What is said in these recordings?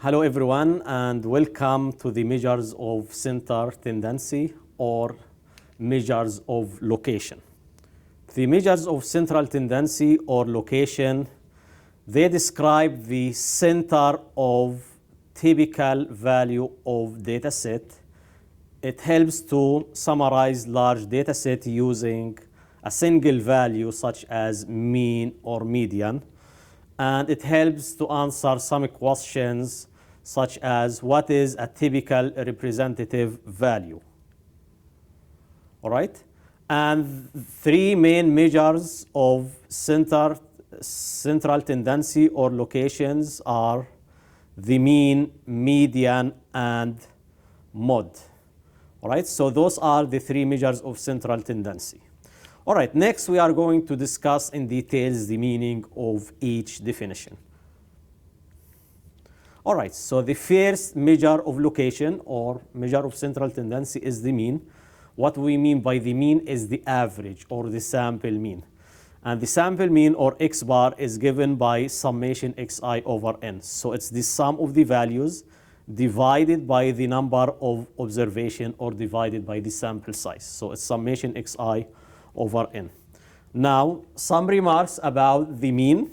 Hello everyone and welcome to the measures of center tendency or measures of location. The measures of central tendency or location, they describe the center of typical value of data set. It helps to summarize large data set using a single value such as mean or median. And it helps to answer some questions such as what is a typical representative value. All right? And three main measures of central tendency or locations are the mean, median, and mode. All right? So those are the three measures of central tendency. All right, next we are going to discuss in details the meaning of each definition. All right, so the first measure of location or measure of central tendency is the mean. What we mean by the mean is the average or the sample mean. And the sample mean or X bar is given by summation Xi over N. So it's the sum of the values divided by the number of observation or divided by the sample size. So it's summation Xi over N. Now, some remarks about the mean.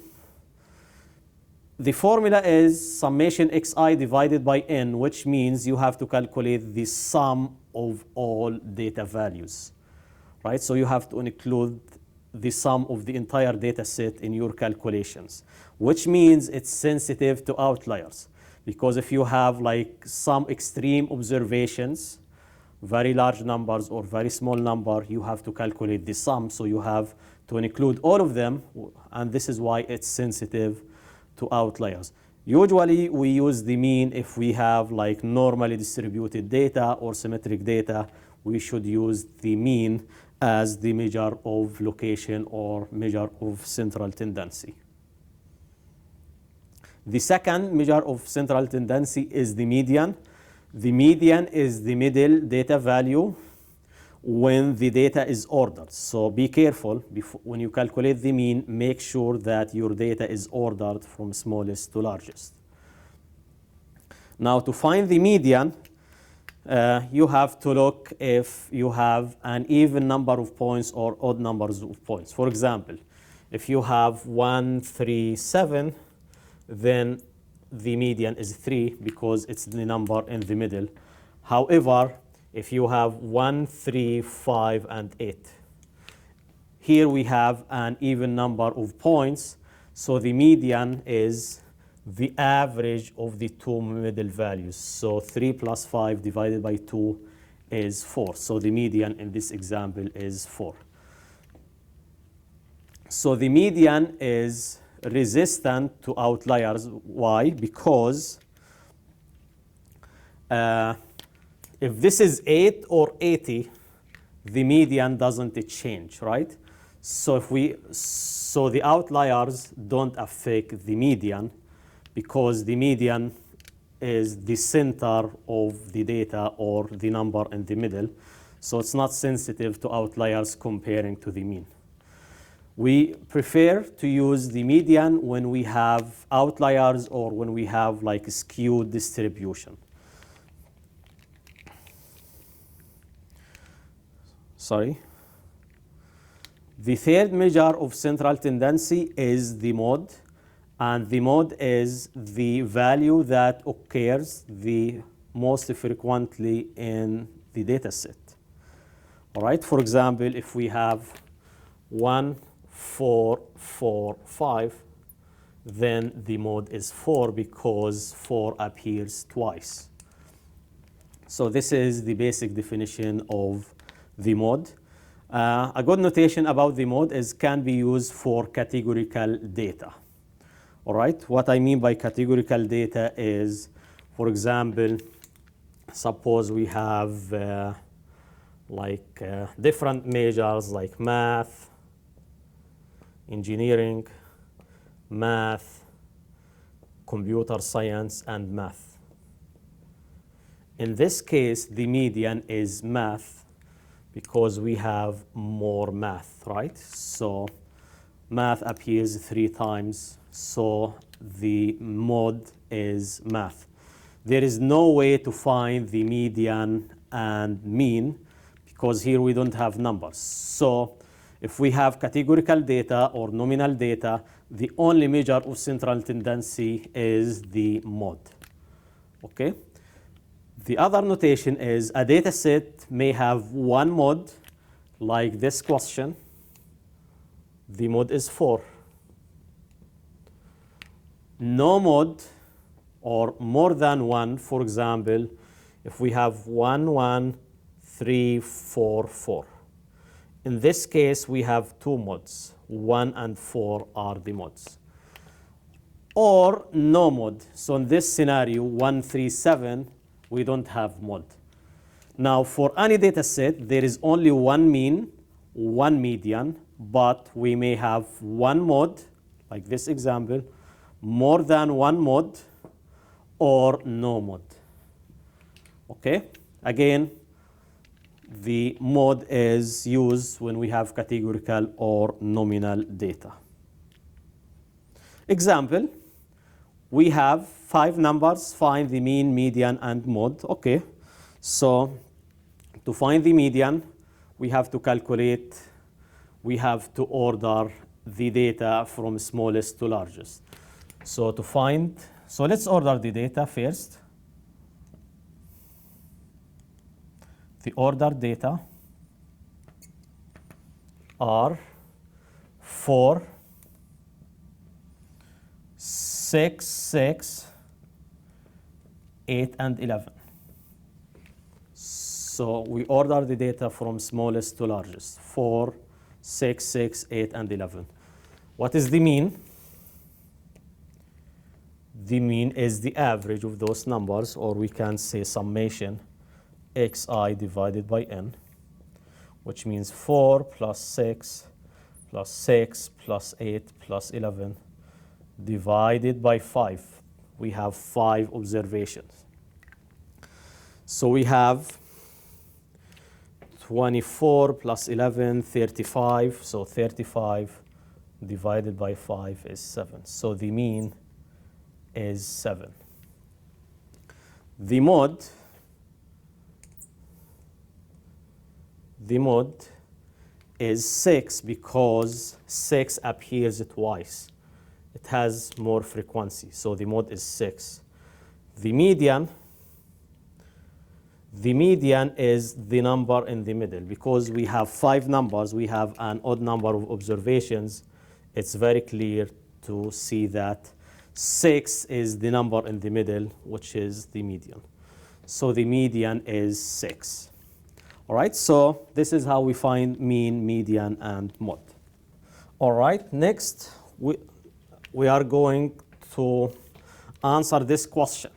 The formula is summation Xi divided by N, which means you have to calculate the sum of all data values, right? So you have to include the sum of the entire data set in your calculations, which means it's sensitive to outliers. Because if you have like some extreme observations, very large numbers or very small number, you have to calculate the sum. So you have to include all of them. And this is why it's sensitive to outliers. Usually we use the mean if we have like normally distributed data or symmetric data. We should use the mean as the measure of location or measure of central tendency. The second measure of central tendency is the median. The median is the middle data value when the data is ordered. So be careful when you calculate the mean, make sure that your data is ordered from smallest to largest. Now to find the median, you have to look if you have an even number of points or odd numbers of points. For example, if you have 1, 3, 7, then the median is 3 because it's the number in the middle. However, if you have 1, 3, 5, and 8, here we have an even number of points, so the median is the average of the two middle values. So 3 plus 5 divided by 2 is 4. So the median in this example is 4. So the median is resistant to outliers. Why? Because if this is 8 or 80, the median doesn't change, right? So the outliers don't affect the median because the median is the center of the data or the number in the middle. So it's not sensitive to outliers comparing to the mean. We prefer to use the median when we have outliers or when we have like skewed distribution. Sorry. The third measure of central tendency is the mode. And the mode is the value that occurs the most frequently in the data set. All right, for example, if we have 1, 4, 4, 5, then the mode is 4 because 4 appears twice. So this is the basic definition of the mode. A good notation about the mode is can be used for categorical data. All right, what I mean by categorical data is, for example, suppose we have different measures like math, engineering, math, computer science, and math. In this case, the median is math because we have more math, right? So math appears 3 times, so the mode is math. there is no way to find the median and mean because here we don't have numbers. So if we have categorical data or nominal data, the only measure of central tendency is the mode. Okay? The other notation is a data set may have one mode, like this question. The mode is 4. No mode or more than one, for example, if we have 1, 1, 3, 4, 4. In this case, we have two modes. 1 and 4 are the modes. Or no mode. So in this scenario, 1, 3, 7, we don't have mode. Now, for any data set, there is only one mean, one median, but we may have one mode, like this example, more than one mode, or no mode. Okay? Again, the mode is used when we have categorical or nominal data. Example, we have 5 numbers, find the mean, median, and mode. Okay, so to find the median, we have to calculate, we have to order the data from smallest to largest. So to find, so let's order the data first. The ordered data are 4, 6, 6, 8, and 11. So we order the data from smallest to largest, 4, 6, 6, 8, and 11. What is the mean? The mean is the average of those numbers, or we can say summation xi divided by n, which means 4 plus 6 plus 6 plus 8 plus 11 divided by 5. We have 5 observations. So we have 24 plus 11, 35. So 35 divided by 5 is 7. So the mean is 7. The mode is 6 because 6 appears twice. It has more frequency, so the mode is 6. The median is the number in the middle. Because we have 5 numbers, we have an odd number of observations. It's very clear to see that 6 is the number in the middle, which is the median. So the median is 6. All right, so this is how we find mean, median, and mode. All right, next we are going to answer this question.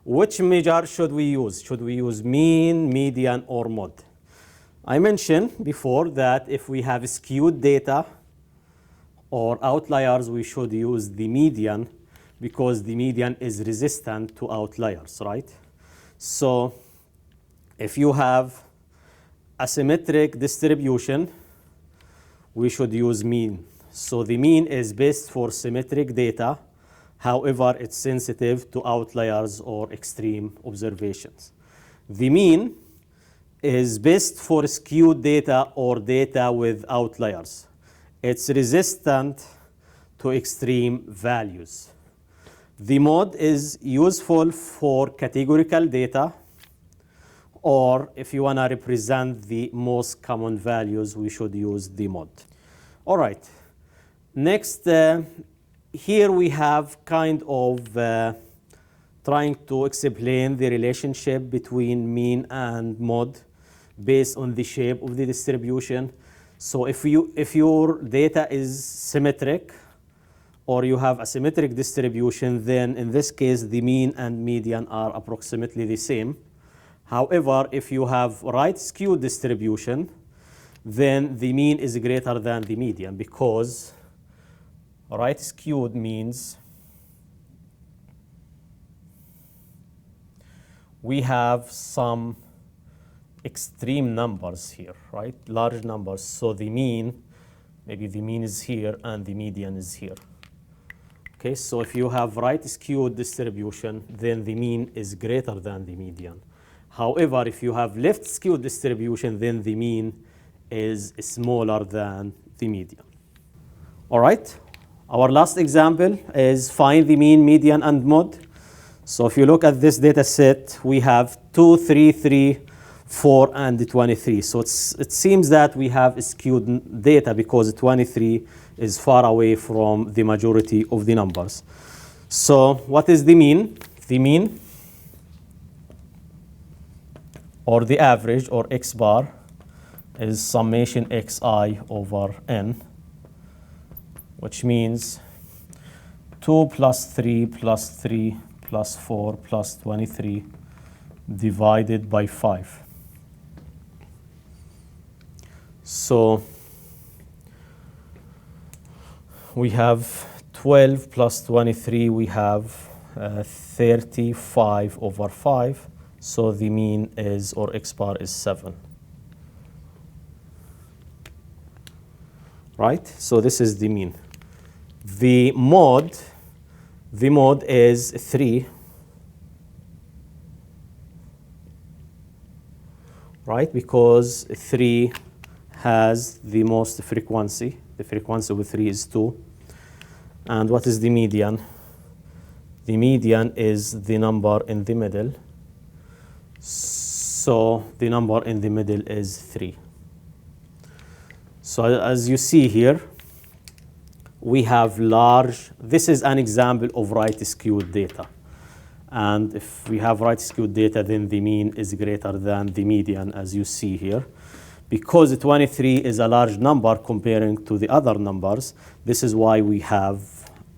Which measure should we use? Should we use mean, median, or mode? I mentioned before that if we have skewed data or outliers, we should use the median because the median is resistant to outliers, right? So if you have asymmetric distribution, we should use mean. So the mean is best for symmetric data. However, it's sensitive to outliers or extreme observations. The mean is best for skewed data or data with outliers. It's resistant to extreme values. The mode is useful for categorical data, or if you want to represent the most common values, we should use the mode. All right. Next, here we have kind of trying to explain the relationship between mean and mode based on the shape of the distribution. So if your data is symmetric or you have a symmetric distribution, then in this case the mean and median are approximately the same. However, if you have right skewed distribution, then the mean is greater than the median because right skewed means we have some extreme numbers here, right? Large numbers. So the mean, maybe the mean is here and the median is here. Okay, so if you have right skewed distribution, then the mean is greater than the median. However, if you have left skewed distribution, then the mean is smaller than the median. All right, our last example is find the mean, median, and mode. So if you look at this data set, we have 2, 3, 3, 4, and 23. So it seems that we have skewed data because 23 is far away from the majority of the numbers. So what is the mean? The mean, or the average, or x bar, is summation xi over n, which means 2 plus 3 plus 3 plus 4 plus 23 divided by 5. So we have 12 plus 23, we have 35 over 5. So the mean is, or x bar is 7. Right? So this is the mean. The mode is 3. Right? Because 3 has the most frequency. The frequency with 3 is 2. And what is the median? The median is the number in the middle. So the number in the middle is 3. So as you see here, we have large, this is an example of right skewed data. And if we have right skewed data, then the mean is greater than the median, as you see here. Because 23 is a large number comparing to the other numbers, this is why we have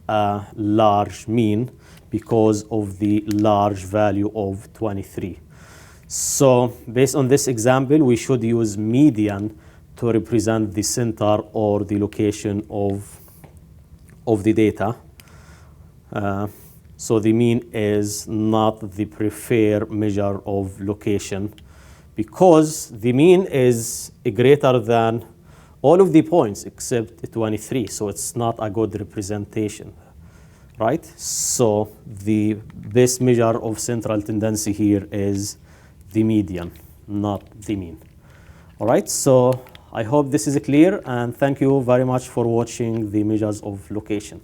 a large mean, because of the large value of 23. So based on this example, we should use median to represent the center or the location of the data. So the mean is not the preferred measure of location, because the mean is greater than all of the points except 23. So it's not a good representation, right? So the best measure of central tendency here is the median, not the mean. All right, so I hope this is clear, and thank you very much for watching the measures of location.